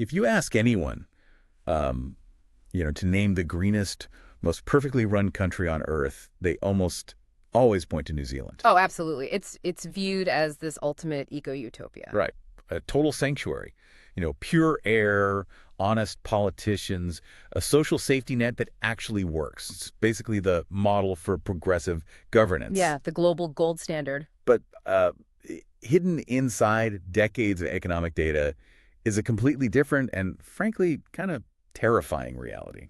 If you ask anyone, um, to name the greenest, most perfectly run country on Earth, they almost always point to New Zealand. Oh, absolutely. It's viewed as this ultimate eco-utopia. Right. A total sanctuary. Pure air, honest politicians, a social safety net that actually works. It's basically the model for progressive governance. Yeah, the global gold standard. But hidden inside decades of economic data is a completely different and, frankly, kind of terrifying reality.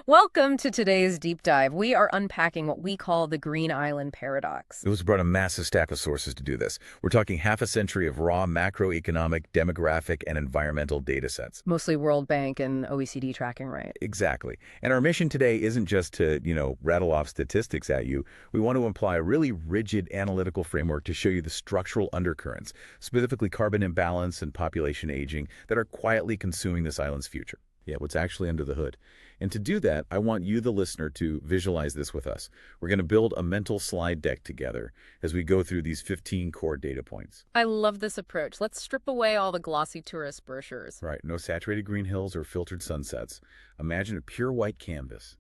Welcome to today's deep dive. We are unpacking what we call the Green Island paradox. It was brought a massive stack of sources to do this. We're talking half a century of raw macroeconomic, demographic, and environmental data sets. Mostly World Bank and OECD tracking, right? Exactly. And our mission today isn't just to, rattle off statistics at you. We want to apply a really rigid analytical framework to show you the structural undercurrents, specifically carbon imbalance and population aging, that are quietly consuming this island's future. Yeah, what's actually under the hood. And to do that, I want you, the listener, to visualize this with us. We're going to build a mental slide deck together as we go through these 15 core data points. I love this approach. Let's strip away all the glossy tourist brochures. Right, no saturated green hills or filtered sunsets. Imagine a pure white canvas.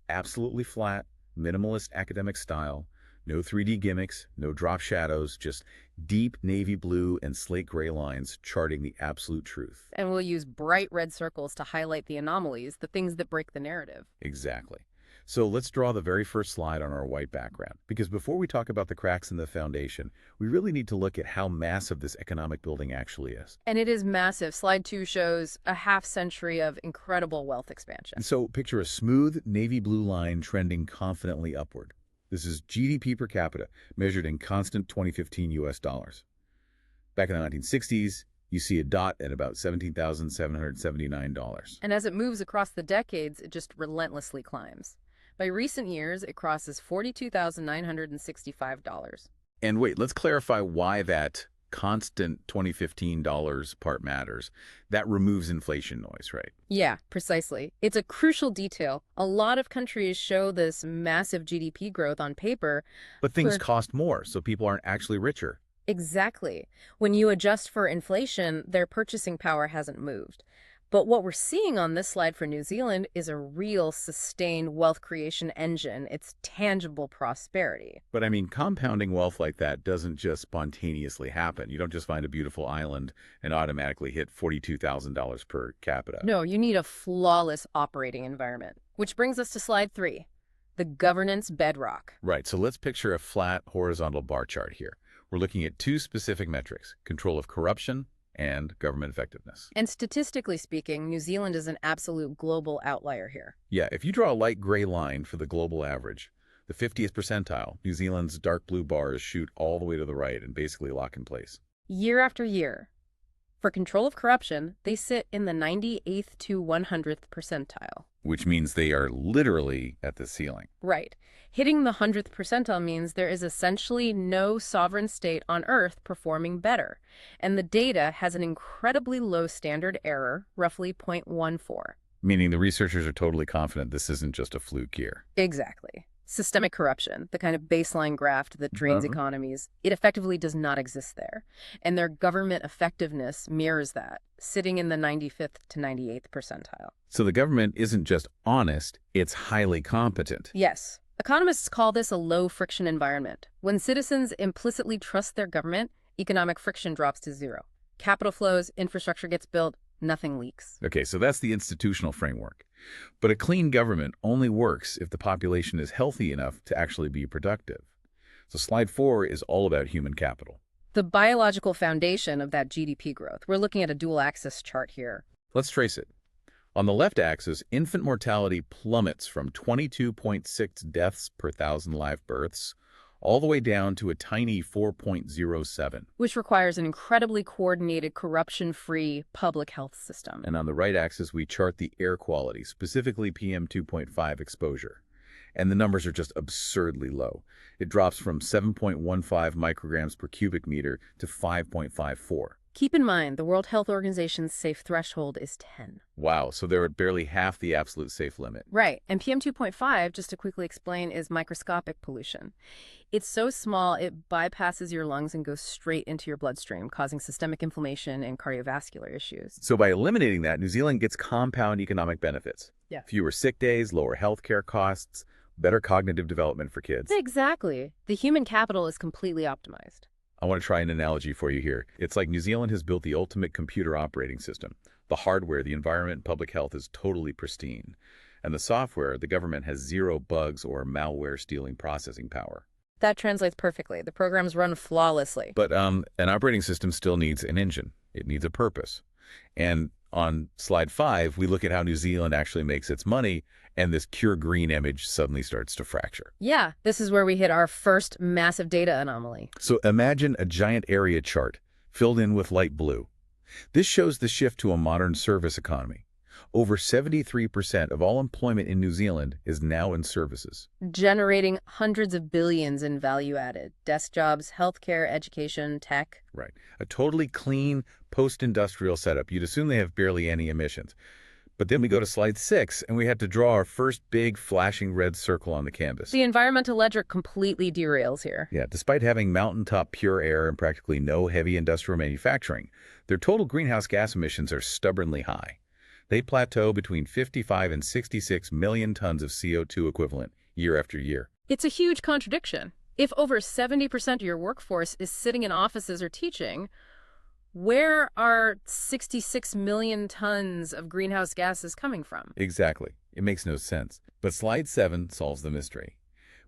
Absolutely flat, minimalist academic style. No 3D gimmicks, no drop shadows, just deep navy blue and slate gray lines charting the absolute truth. And we'll use bright red circles to highlight the anomalies, the things that break the narrative. Exactly. So let's draw the very first slide on our white background, because before we talk about the cracks in the foundation, we really need to look at how massive this economic building actually is. And it is massive. Slide 2 shows a half century of incredible wealth expansion. And so picture a smooth navy blue line trending confidently upward. This is GDP per capita, measured in constant 2015 US dollars. Back in the 1960s, you see a dot at about $17,779. And as it moves across the decades, it just relentlessly climbs. By recent years, it crosses $42,965. And wait, let's clarify why that constant 2015 dollars part matters. That removes inflation noise, right? Yeah, precisely. It's a crucial detail. A lot of countries show this massive GDP growth on paper. But things cost more, so people aren't actually richer. Exactly. When you adjust for inflation, their purchasing power hasn't moved. But what we're seeing on this slide for New Zealand is a real sustained wealth creation engine. It's tangible prosperity. But I mean, compounding wealth like that doesn't just spontaneously happen. You don't just find a beautiful island and automatically hit $42,000 per capita. No, you need a flawless operating environment. Which brings us to slide 3, the governance bedrock. Right, so let's picture a flat horizontal bar chart here. We're looking at two specific metrics: control of corruption and government effectiveness. And statistically speaking, New Zealand is an absolute global outlier here. Yeah, if you draw a light gray line for the global average, the 50th percentile, New Zealand's dark blue bars shoot all the way to the right and basically lock in place. Year after year. For control of corruption, they sit in the 98th to 100th percentile. Which means they are literally at the ceiling. Right. Hitting the 100th percentile means there is essentially no sovereign state on Earth performing better. And the data has an incredibly low standard error, roughly 0.14. Meaning the researchers are totally confident this isn't just a fluke here. Exactly. Systemic corruption, the kind of baseline graft that drains economies, it effectively does not exist there. And their government effectiveness mirrors that, sitting in the 95th to 98th percentile. So the government isn't just honest, it's highly competent. Yes. Economists call this a low-friction environment. When citizens implicitly trust their government, economic friction drops to zero. Capital flows, infrastructure gets built, nothing leaks. Okay, so that's the institutional framework. But a clean government only works if the population is healthy enough to actually be productive. So slide 4 is all about human capital. The biological foundation of that GDP growth. We're looking at a dual-axis chart here. Let's trace it. On the left axis, infant mortality plummets from 22.6 deaths per 1,000 live births all the way down to a tiny 4.07. Which requires an incredibly coordinated, corruption-free public health system. And on the right axis, we chart the air quality, specifically PM 2.5 exposure. And the numbers are just absurdly low. It drops from 7.15 micrograms per cubic meter to 5.54. Keep in mind, the World Health Organization's safe threshold is 10. Wow, so they're at barely half the absolute safe limit. Right, and PM 2.5, just to quickly explain, is microscopic pollution. It's so small it bypasses your lungs and goes straight into your bloodstream, causing systemic inflammation and cardiovascular issues. So by eliminating that, New Zealand gets compound economic benefits. Yeah. Fewer sick days, lower healthcare costs, better cognitive development for kids. Exactly. The human capital is completely optimized. I want to try an analogy for you here. It's like New Zealand has built the ultimate computer operating system. The hardware, the environment, and public health is totally pristine. And the software, the government has zero bugs or malware-stealing processing power. That translates perfectly. The programs run flawlessly. But an operating system still needs an engine. It needs a purpose. And on slide 5, we look at how New Zealand actually makes its money, and this pure green image suddenly starts to fracture. Yeah, this is where we hit our first massive data anomaly. So imagine a giant area chart filled in with light blue. This shows the shift to a modern service economy. Over 73% of all employment in New Zealand is now in services. Generating hundreds of billions in value added. Desk jobs, healthcare, education, tech. Right. A totally clean post-industrial setup. You'd assume they have barely any emissions. But then we go to slide 6, and we had to draw our first big flashing red circle on the canvas. The environmental ledger completely derails here. Yeah, despite having mountaintop pure air and practically no heavy industrial manufacturing, their total greenhouse gas emissions are stubbornly high. They plateau between 55 and 66 million tons of CO2 equivalent year after year. It's a huge contradiction. If over 70% of your workforce is sitting in offices or teaching, where are 66 million tons of greenhouse gases coming from? Exactly. It makes no sense. But slide 7 solves the mystery.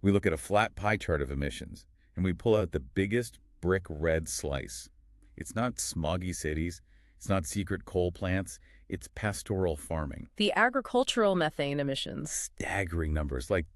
We look at a flat pie chart of emissions, and we pull out the biggest brick red slice. It's not smoggy cities. It's not secret coal plants. It's pastoral farming. The agricultural methane emissions. Staggering numbers, like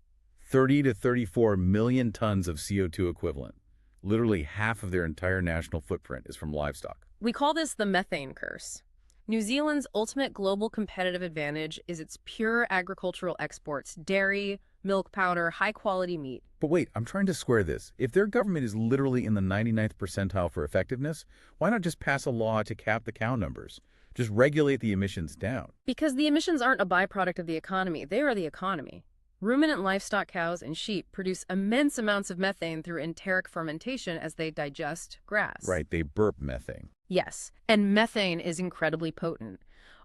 30 to 34 million tons of CO2 equivalent. Literally half of their entire national footprint is from livestock. We call this the methane curse. New Zealand's ultimate global competitive advantage is its pure agricultural exports, dairy, milk powder, high-quality meat. But wait, I'm trying to square this. If their government is literally in the 99th percentile for effectiveness, why not just pass a law to cap the cow numbers? Just regulate the emissions down. Because the emissions aren't a byproduct of the economy, they are the economy. Ruminant livestock cows and sheep produce immense amounts of methane through enteric fermentation as they digest grass. Right, they burp methane. Yes, and methane is incredibly potent.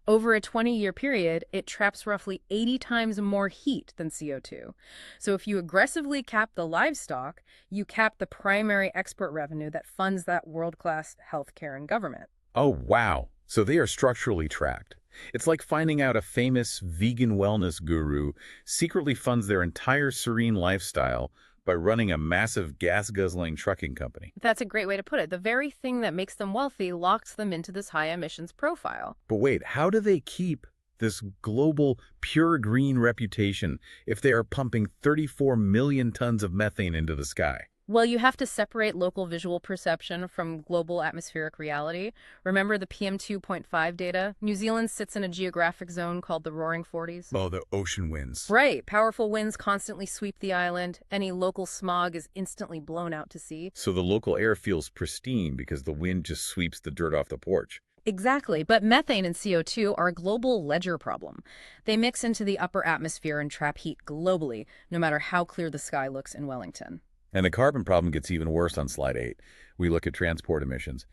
Over a 20-year period, it traps roughly 80 times more heat than CO2. So if you aggressively cap the livestock, you cap the primary export revenue that funds that world-class healthcare and government. Oh, wow. So they are structurally tracked. It's like finding out a famous vegan wellness guru secretly funds their entire serene lifestyle by running a massive gas-guzzling trucking company. That's a great way to put it. The very thing that makes them wealthy locks them into this high emissions profile. But wait, how do they keep this global pure green reputation if they are pumping 34 million tons of methane into the sky? Well, you have to separate local visual perception from global atmospheric reality. Remember the PM 2.5 data? New Zealand sits in a geographic zone called the Roaring Forties. Oh, the ocean winds. Right. Powerful winds constantly sweep the island. Any local smog is instantly blown out to sea. So the local air feels pristine because the wind just sweeps the dirt off the porch. Exactly, but methane and CO2 are a global ledger problem. They mix into the upper atmosphere and trap heat globally, no matter how clear the sky looks in Wellington. And the carbon problem gets even worse on slide 8. We look at transport emissions,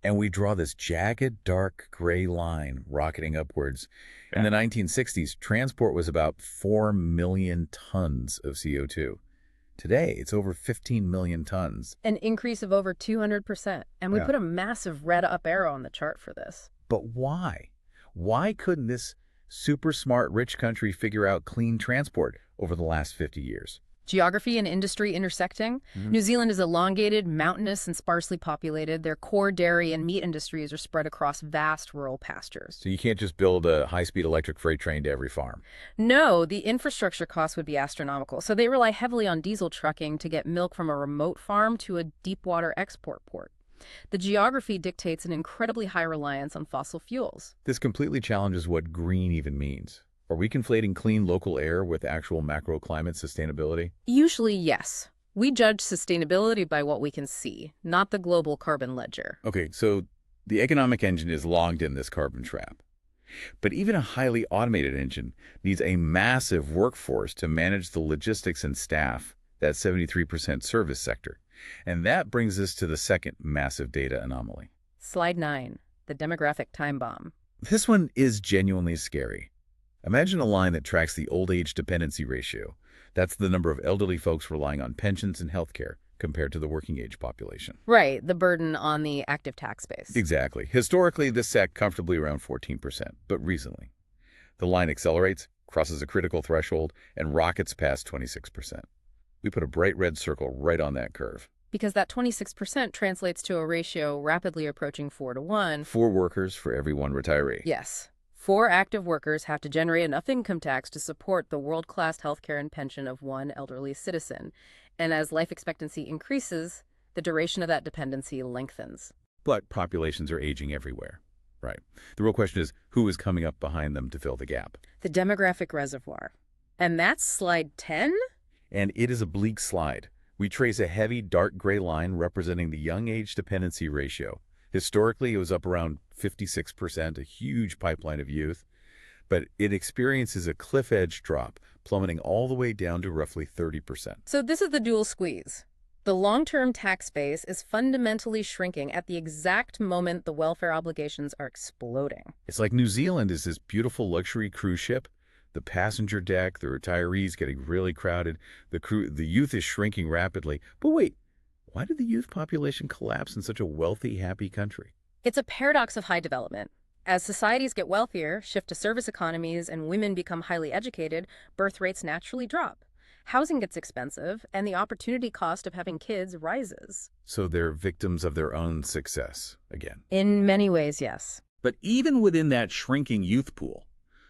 and we draw this jagged, dark gray line rocketing upwards. In the 1960s, transport was about 4 million tons of CO2. Today, it's over 15 million tons. An increase of over 200%. And we put a massive red up arrow on the chart for this. But why? Why couldn't this super smart rich country figure out clean transport over the last 50 years? Geography and industry intersecting. New Zealand is elongated, mountainous, and sparsely populated. Their core dairy and meat industries are spread across vast rural pastures. So you can't just build a high-speed electric freight train to every farm. No, the infrastructure costs would be astronomical. So they rely heavily on diesel trucking to get milk from a remote farm to a deep-water export port. The geography dictates an incredibly high reliance on fossil fuels. This completely challenges what green even means. Are we conflating clean local air with actual macroclimate sustainability? Usually, yes. We judge sustainability by what we can see, not the global carbon ledger. Okay, so The economic engine is logged in this carbon trap. But even a highly automated engine needs a massive workforce to manage the logistics and staff, that 73% service sector. And that brings us to the second massive data anomaly. Slide 9, the demographic time bomb. This one is genuinely scary. Imagine a line that tracks the old age dependency ratio. That's the number of elderly folks relying on pensions and healthcare compared to the working age population. Right, the burden on the active tax base. Exactly. Historically, this sat comfortably around 14%, but recently, the line accelerates, crosses a critical threshold, and rockets past 26%. We put a bright red circle right on that curve. Because that 26% translates to a ratio rapidly approaching 4 to 1. 4 workers for every 1 retiree. Yes. 4 active workers have to generate enough income tax to support the world-class healthcare and pension of 1 elderly citizen. And as life expectancy increases, the duration of that dependency lengthens. But populations are aging everywhere. Right. The real question is, who is coming up behind them to fill the gap? The demographic reservoir. And that's slide 10? And it is a bleak slide. We trace a heavy dark gray line representing the young age dependency ratio. Historically, it was up around 56%, a huge pipeline of youth. But it experiences a cliff edge drop, plummeting all the way down to roughly 30%. So this is the dual squeeze. The long-term tax base is fundamentally shrinking at the exact moment the welfare obligations are exploding. It's like New Zealand is this beautiful luxury cruise ship. The passenger deck, the retirees getting really crowded, the youth is shrinking rapidly. But wait, why did the youth population collapse in such a wealthy, happy country? It's a paradox of high development. As societies get wealthier, shift to service economies, and women become highly educated, birth rates naturally drop. Housing gets expensive, and the opportunity cost of having kids rises. So they're victims of their own success again. In many ways, yes. But even within that shrinking youth pool,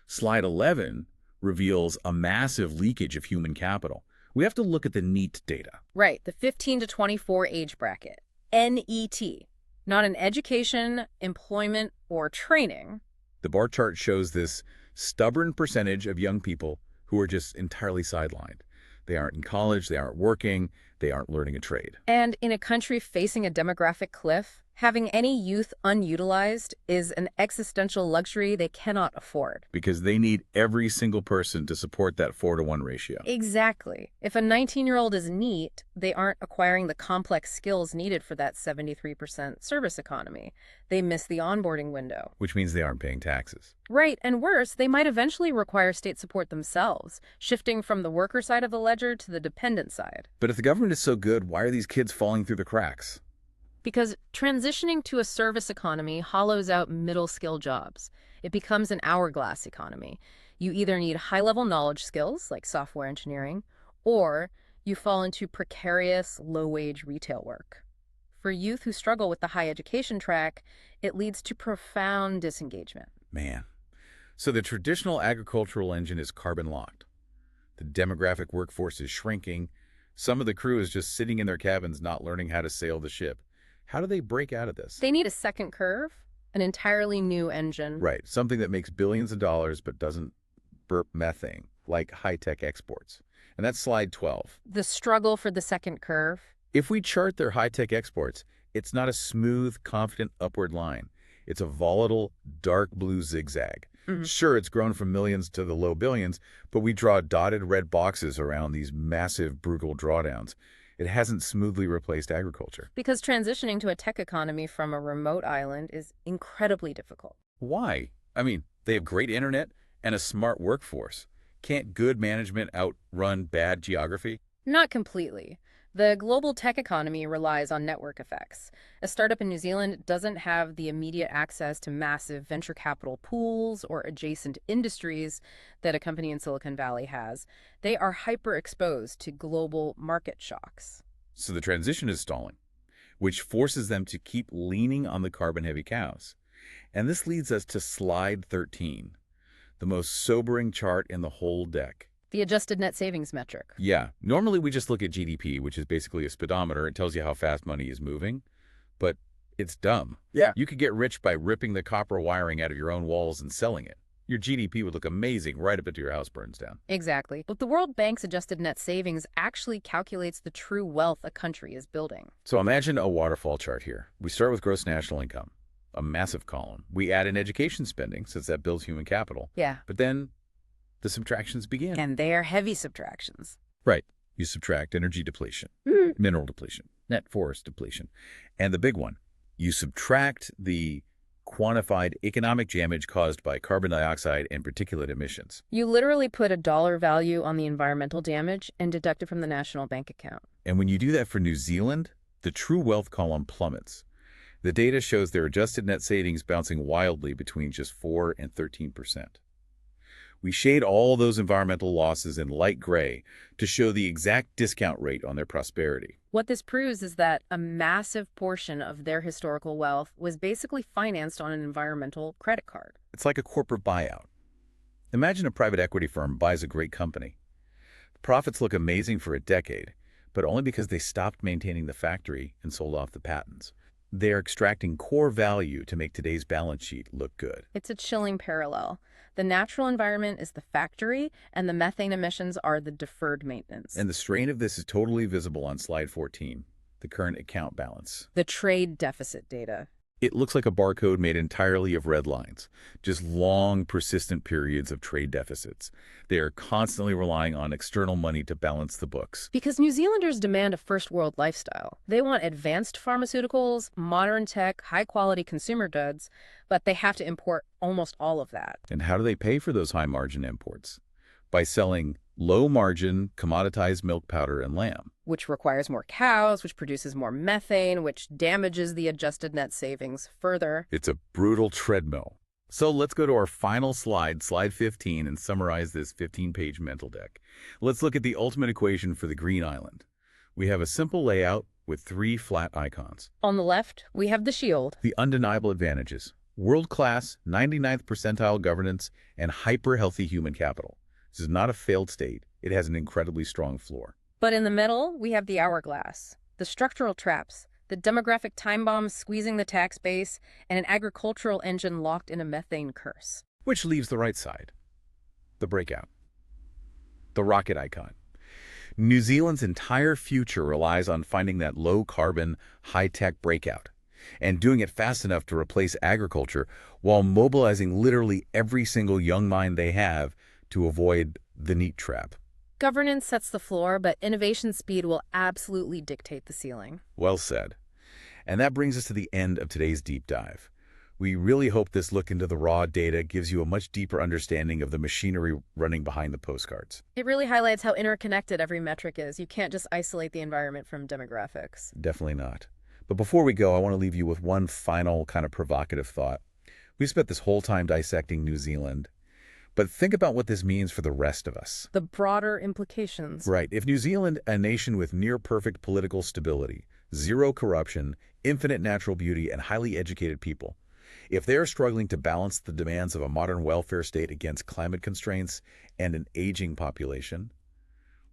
slide 11 reveals a massive leakage of human capital. We have to look at the NEAT data. Right, the 15 to 24 age bracket, NET. Not in education, employment, or training. The bar chart shows this stubborn percentage of young people who are just entirely sidelined. They aren't in college, they aren't working, they aren't learning a trade. And in a country facing a demographic cliff, having any youth unutilized is an existential luxury they cannot afford. Because they need every single person to support that 4 to 1 ratio. Exactly. If a 19-year-old is neat, they aren't acquiring the complex skills needed for that 73% service economy. They miss the onboarding window. Which means they aren't paying taxes. Right, and worse, they might eventually require state support themselves, shifting from the worker side of the ledger to the dependent side. But if the government is so good, why are these kids falling through the cracks? Because transitioning to a service economy hollows out middle-skill jobs. It becomes an hourglass economy. You either need high-level knowledge skills, like software engineering, or you fall into precarious, low-wage retail work. For youth who struggle with the high education track, it leads to profound disengagement. Man. So the traditional agricultural engine is carbon locked. The demographic workforce is shrinking. Some of the crew is just sitting in their cabins not learning how to sail the ship. How do they break out of this? They need a second curve, an entirely new engine. Right, something that makes billions of dollars but doesn't burp methane, like high-tech exports. And that's slide 12. The struggle for the second curve. If we chart their high-tech exports, it's not a smooth, confident upward line. It's a volatile, dark blue zigzag. Sure, it's grown from millions to the low billions, but we draw dotted red boxes around these massive, brutal drawdowns. It hasn't smoothly replaced agriculture. Because transitioning to a tech economy from a remote island is incredibly difficult. Why? I mean, they have great internet and a smart workforce. Can't good management outrun bad geography? Not completely. The global tech economy relies on network effects. A startup in New Zealand doesn't have the immediate access to massive venture capital pools or adjacent industries that a company in Silicon Valley has. They are hyper-exposed to global market shocks. So the transition is stalling, which forces them to keep leaning on the carbon-heavy cows. And this leads us to slide 13, the most sobering chart in the whole deck. The adjusted net savings metric. Yeah, normally we just look at GDP, which is basically a speedometer. It tells you how fast money is moving, but it's dumb. Yeah. You could get rich by ripping the copper wiring out of your own walls and selling it. Your GDP would look amazing right up until your house burns down. Exactly. But the World Bank's adjusted net savings actually calculates the true wealth a country is building. So imagine a waterfall chart here. We start with gross national income. a massive column. We add in education spending, since that builds human capital. Yeah. But then the subtractions begin. And they are heavy subtractions. Right. You subtract energy depletion, mineral depletion, net forest depletion. And the big one, you subtract the quantified economic damage caused by carbon dioxide and particulate emissions. You literally put a dollar value on the environmental damage and deduct it from the national bank account. And when you do that for New Zealand, the true wealth column plummets. The data shows their adjusted net savings bouncing wildly between just 4 and 13%. We shade all those environmental losses in light gray to show the exact discount rate on their prosperity. What this proves is that a massive portion of their historical wealth was basically financed on an environmental credit card. It's like a corporate buyout. Imagine a private equity firm buys a great company. Profits look amazing for a decade, but only because they stopped maintaining the factory and sold off the patents. They're extracting core value to make today's balance sheet look good. It's a chilling parallel. The natural environment is the factory, and the methane emissions are the deferred maintenance. And the strain of this is totally visible on slide 14, the current account balance. The trade deficit data. It looks like a barcode made entirely of red lines, just long, persistent periods of trade deficits. They are constantly relying on external money to balance the books. Because New Zealanders demand a first-world lifestyle. They want advanced pharmaceuticals, modern tech, high-quality consumer goods, but they have to import almost all of that. And how do they pay for those high-margin imports? By selling low-margin, commoditized milk powder and lamb. Which requires more cows, which produces more methane, which damages the adjusted net savings further. It's a brutal treadmill. So let's go to our final slide, slide 15, and summarize this 15-page mental deck. Let's look at the ultimate equation for the green island. We have a simple layout with 3 flat icons. On the left, we have the shield. The undeniable advantages: world-class, 99th percentile governance, and hyper-healthy human capital. This is not a failed state. It has an incredibly strong floor. But in the middle, we have the hourglass, the structural traps, the demographic time bombs squeezing the tax base, and an agricultural engine locked in a methane curse. Which leaves the right side, the breakout, the rocket icon. New Zealand's entire future relies on finding that low-carbon, high-tech breakout and doing it fast enough to replace agriculture while mobilizing literally every single young mind they have to avoid the NEAT trap. Governance sets the floor, but innovation speed will absolutely dictate the ceiling. Well said. And that brings us to the end of today's deep dive. We really hope this look into the raw data gives you a much deeper understanding of the machinery running behind the postcards. It really highlights how interconnected every metric is. You can't just isolate the environment from demographics. Definitely not. But before we go, I want to leave you with one final kind of provocative thought. We spent this whole time dissecting New Zealand, but think about what this means for the rest of us. The broader implications. Right. If New Zealand, a nation with near-perfect political stability, zero corruption, infinite natural beauty, and highly educated people, if they're struggling to balance the demands of a modern welfare state against climate constraints and an aging population,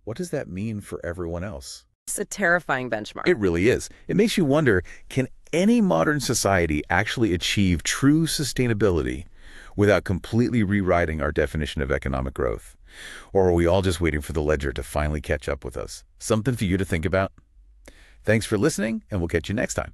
what does that mean for everyone else? It's a terrifying benchmark. It really is. It makes you wonder, can any modern society actually achieve true sustainability without completely rewriting our definition of economic growth? Or are we all just waiting for the ledger to finally catch up with us? Something for you to think about. Thanks for listening, and we'll catch you next time.